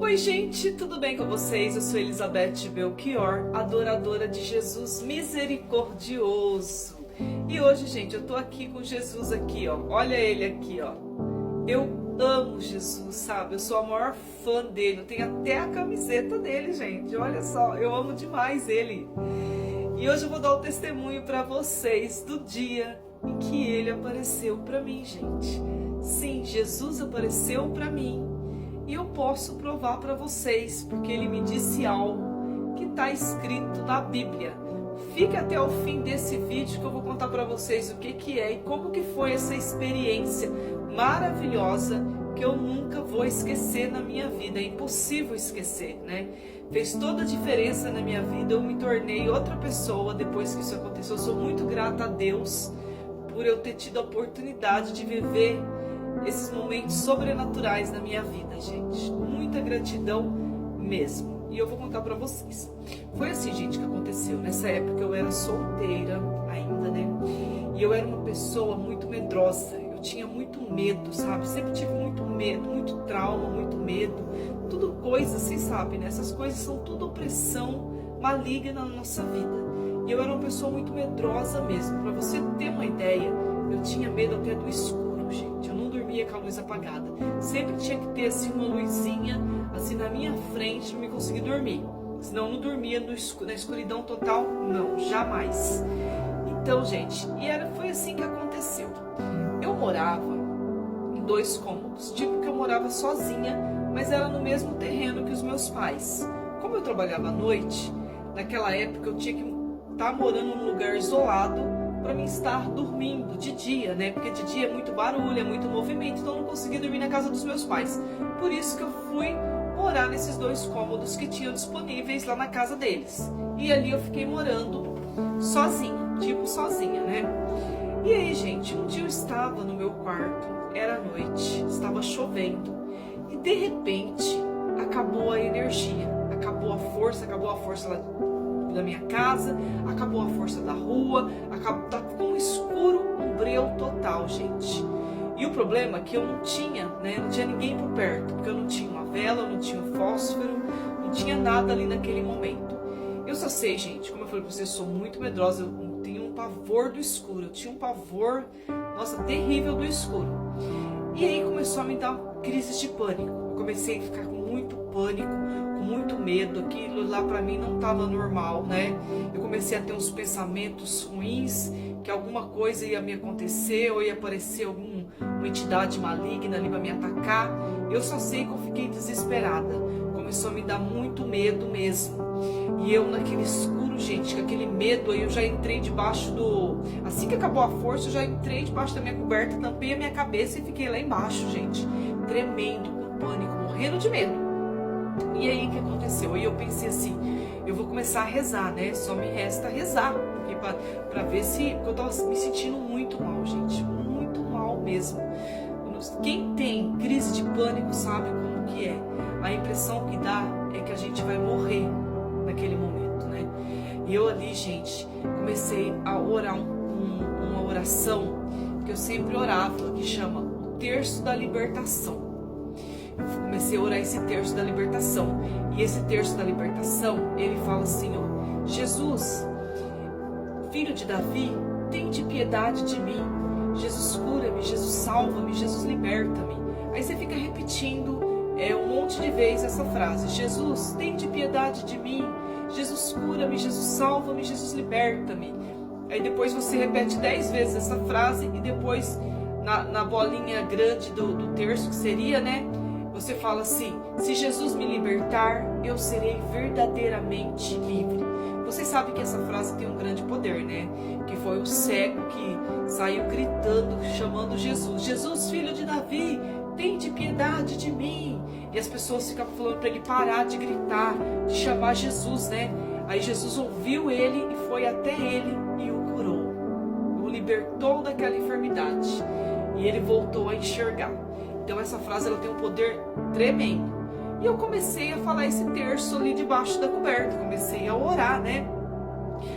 Oi gente, tudo bem com vocês? Eu sou Elizabeth Belchior, adoradora de Jesus misericordioso. E hoje, gente, eu tô aqui com Jesus aqui, ó. Olha ele aqui, ó. Eu amo Jesus, sabe? Eu sou a maior fã dele. Eu tenho até a camiseta dele, gente. Olha só, eu amo demais ele. E hoje eu vou dar o testemunho para vocês do dia em que ele apareceu para mim, gente. Sim, Jesus apareceu para mim. E eu posso provar para vocês, porque ele me disse algo que está escrito na Bíblia. Fique até o fim desse vídeo que eu vou contar para vocês o que é e como que foi essa experiência maravilhosa que eu nunca vou esquecer na minha vida. É impossível esquecer, né? Fez toda a diferença na minha vida. Eu me tornei outra pessoa depois que isso aconteceu. Eu sou muito grata a Deus por eu ter tido a oportunidade de viver esses momentos sobrenaturais na minha vida, gente. Muita gratidão mesmo. E eu vou contar pra vocês. Foi assim, gente, que aconteceu. Nessa época eu era solteira ainda, né? E eu era uma pessoa muito medrosa. Eu tinha muito medo, sabe? Sempre tive muito medo, muito trauma, muito medo. Tudo coisa, vocês sabem, né? Essas coisas são tudo opressão maligna na nossa vida. E eu era uma pessoa muito medrosa mesmo. Pra você ter uma ideia, eu tinha medo até do escuro, gente. Eu não dormia com a luz apagada. Sempre tinha que ter assim uma luzinha assim na minha frente para me conseguir dormir. Senão eu não dormia na escuridão total, não, jamais. Então, gente, foi assim que aconteceu. Eu morava em 2 cômodos, tipo que eu morava sozinha, mas era no mesmo terreno que os meus pais. Como eu trabalhava à noite, naquela época eu tinha que estar morando num lugar isolado para mim estar dormindo de dia, né? Porque de dia é muito barulho, é muito movimento, então eu não conseguia dormir na casa dos meus pais. Por isso que eu fui morar nesses 2 cômodos que tinham disponíveis lá na casa deles. E ali eu fiquei morando sozinha, tipo sozinha, né? E aí, gente, um dia eu estava no meu quarto, era noite, estava chovendo, e de repente acabou a energia, acabou a força lá da minha casa, acabou a força da rua, tá com um escuro, um breu total, gente. E o problema é que eu não tinha, né, não tinha ninguém por perto, porque eu não tinha uma vela, eu não tinha um fósforo, não tinha nada ali naquele momento. Eu só sei, gente, como eu falei pra vocês, eu sou muito medrosa, eu tenho um pavor do escuro, eu tinha um pavor, nossa, terrível do escuro. E aí começou a me dar crises de pânico, eu comecei a ficar com muito pânico, muito medo, aquilo lá pra mim não tava normal, né? Eu comecei a ter uns pensamentos ruins, que alguma coisa ia me acontecer, ou ia aparecer alguma entidade maligna ali pra me atacar. Eu só sei que eu fiquei desesperada, começou a me dar muito medo mesmo. E eu naquele escuro, gente, com aquele medo aí, eu já entrei debaixo assim que acabou a força, eu já entrei debaixo da minha coberta, tampei a minha cabeça e fiquei lá embaixo, gente, tremendo, com pânico, morrendo de medo. E aí o que aconteceu? Aí eu pensei assim, eu vou começar a rezar, né? Só me resta rezar, porque pra ver se... Porque eu tava me sentindo muito mal, gente, muito mal mesmo. Quem tem crise de pânico sabe como que é. A impressão que dá é que a gente vai morrer naquele momento, né? E eu ali, gente, comecei a orar uma oração que eu sempre orava, que chama o Terço da Libertação. Eu comecei a orar esse terço da libertação. E esse terço da libertação, ele fala assim, ó: Jesus, filho de Davi, tende piedade de mim. Jesus, cura-me, Jesus, salva-me, Jesus, liberta-me. Aí você fica repetindo um monte de vezes essa frase: Jesus, tende piedade de mim. Jesus, cura-me, Jesus, salva-me, Jesus, liberta-me. Aí depois você repete 10 vezes essa frase e depois na bolinha grande do terço, que seria, né? Você fala assim: se Jesus me libertar, eu serei verdadeiramente livre. Vocês sabem que essa frase tem um grande poder, né? Que foi o cego que saiu gritando, chamando Jesus: Jesus, filho de Davi, tende piedade de mim. E as pessoas ficavam falando para ele parar de gritar, de chamar Jesus, né? Aí Jesus ouviu ele e foi até ele e o curou. O libertou daquela enfermidade. E ele voltou a enxergar. Então essa frase ela tem um poder tremendo. E eu comecei a falar esse terço ali debaixo da coberta. Comecei a orar, né?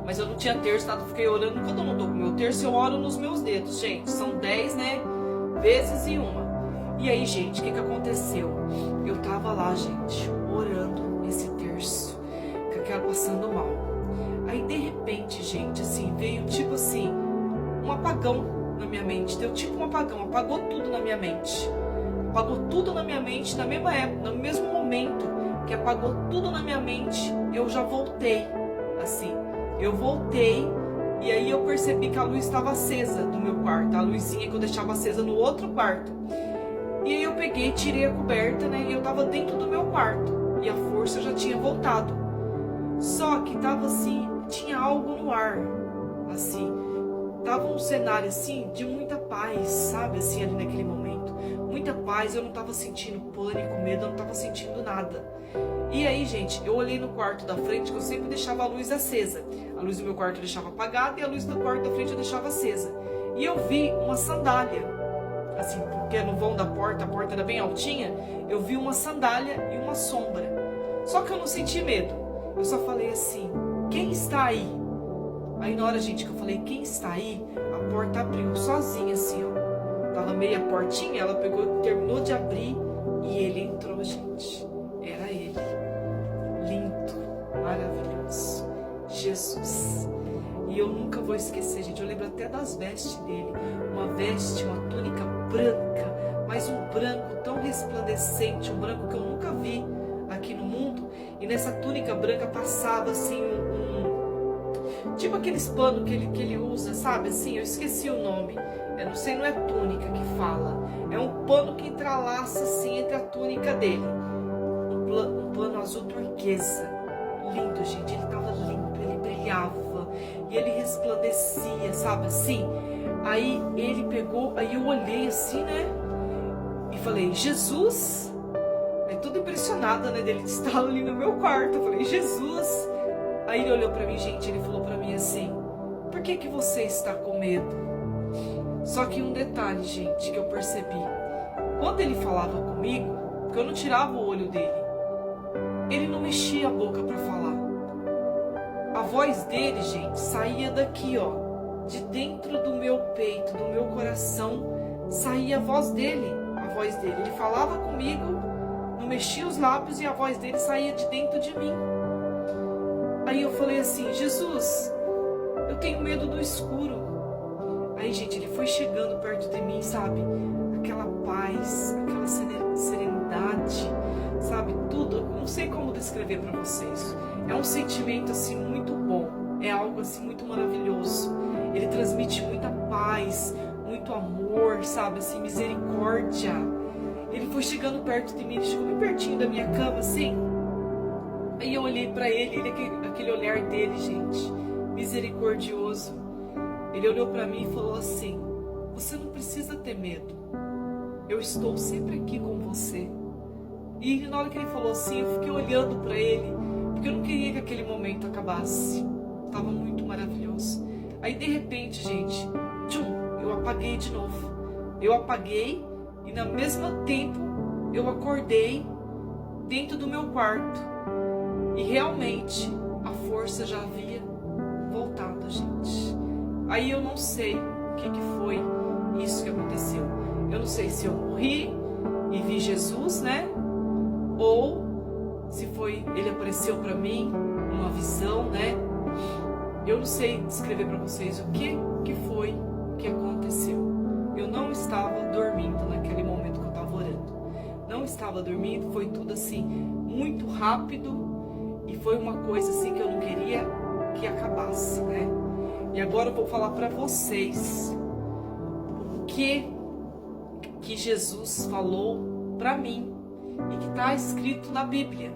Mas eu não tinha terço, nada. Fiquei orando. Quando eu não tô com o meu terço, eu oro nos meus dedos, gente. São 10, né? Vezes e uma. E aí, gente, o que aconteceu? Eu tava lá, gente, orando esse terço, com aquela passando mal. Aí, de repente, gente, assim, veio tipo assim, um apagão na minha mente. Deu tipo um apagão, apagou tudo na minha mente. Apagou tudo na minha mente, na mesma época, no mesmo momento que apagou tudo na minha mente, eu já voltei, assim. Eu voltei e aí eu percebi que a luz estava acesa do meu quarto, a luzinha que eu deixava acesa no outro quarto. E aí eu peguei, tirei a coberta, né, e eu tava dentro do meu quarto. E a força já tinha voltado. Só que tava assim, tinha algo no ar, assim. Tava um cenário assim, de muita paz, sabe, assim, ali naquele momento. Muita paz, eu não tava sentindo pânico, medo, eu não tava sentindo nada. E aí, gente, eu olhei no quarto da frente, que eu sempre deixava a luz acesa. A luz do meu quarto eu deixava apagada e a luz do quarto da frente eu deixava acesa. E eu vi uma sandália, assim, porque no vão da porta, a porta era bem altinha, eu vi uma sandália e uma sombra. Só que eu não senti medo. Eu só falei assim, quem está aí? Aí na hora, gente, que eu falei, quem está aí? A porta abriu sozinha, assim, ó. Tava meia portinha, ela pegou, terminou de abrir e ele entrou, gente. Era ele. Lindo, maravilhoso. Jesus. E eu nunca vou esquecer, gente. Eu lembro até das vestes dele. Uma veste, uma túnica branca, mas um branco tão resplandecente, um branco que eu nunca vi aqui no mundo. E nessa túnica branca passava assim tipo aqueles panos que ele usa, sabe? Assim, eu esqueci o nome. Eu não sei, não é túnica que fala. É um pano que entrelaça assim entre a túnica dele. Um pano azul turquesa. Lindo, gente. Ele tava limpo, ele brilhava. E ele resplandecia, sabe assim? Aí ele pegou, aí eu olhei assim, né? E falei, Jesus? Aí tudo impressionada, né? Dele estar ali no meu quarto. Eu falei, Jesus? Aí ele olhou pra mim, gente, ele falou pra mim assim, por que você está com medo? Só que um detalhe, gente, que eu percebi. Quando ele falava comigo, porque eu não tirava o olho dele, ele não mexia a boca pra falar. A voz dele, gente, saía daqui, ó, de dentro do meu peito, do meu coração, saía a voz dele, Ele falava comigo, não mexia os lábios e a voz dele saía de dentro de mim. Aí eu falei assim, Jesus, eu tenho medo do escuro. Aí, gente, ele foi chegando perto de mim, sabe? Aquela paz, aquela serenidade, sabe? Tudo, eu não sei como descrever para vocês. É um sentimento, assim, muito bom. É algo, assim, muito maravilhoso. Ele transmite muita paz, muito amor, sabe? Assim, misericórdia. Ele foi chegando perto de mim, ele chegou bem pertinho da minha cama, assim. Aí eu olhei pra ele, aquele olhar dele, gente, misericordioso. Ele olhou pra mim e falou assim, você não precisa ter medo. Eu estou sempre aqui com você. E na hora que ele falou assim, eu fiquei olhando pra ele, porque eu não queria que aquele momento acabasse. Tava muito maravilhoso. Aí de repente, gente, eu apaguei de novo. Eu apaguei e no mesmo tempo eu acordei dentro do meu quarto. E realmente a força já havia voltado, gente. Aí eu não sei o que foi isso que aconteceu. Eu não sei se eu morri e vi Jesus, né? Ou se foi, ele apareceu para mim, uma visão, né? Eu não sei descrever para vocês o que foi que aconteceu. Eu não estava dormindo naquele momento que eu estava orando. Não estava dormindo, foi tudo assim, muito rápido. E foi uma coisa assim que eu não queria que acabasse, né? E agora eu vou falar para vocês o que Jesus falou para mim e que está escrito na Bíblia.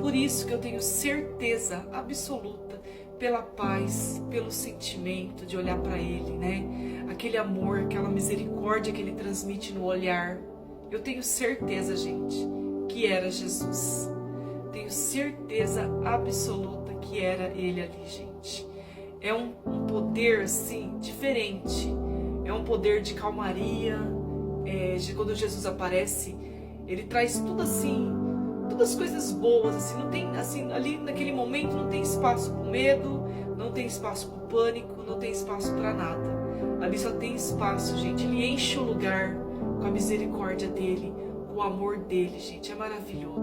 Por isso que eu tenho certeza absoluta pela paz, pelo sentimento de olhar para Ele, né? Aquele amor, aquela misericórdia que Ele transmite no olhar. Eu tenho certeza, gente, que era Jesus. Tenho certeza absoluta que era Ele ali, gente. É um poder, assim, diferente. É um poder de calmaria. De quando Jesus aparece, Ele traz tudo assim, todas as coisas boas, assim. Não tem, assim, ali naquele momento não tem espaço para o medo, não tem espaço para o pânico, não tem espaço para nada. Ali só tem espaço, gente. Ele enche o lugar com a misericórdia dele, com o amor dele, gente. É maravilhoso.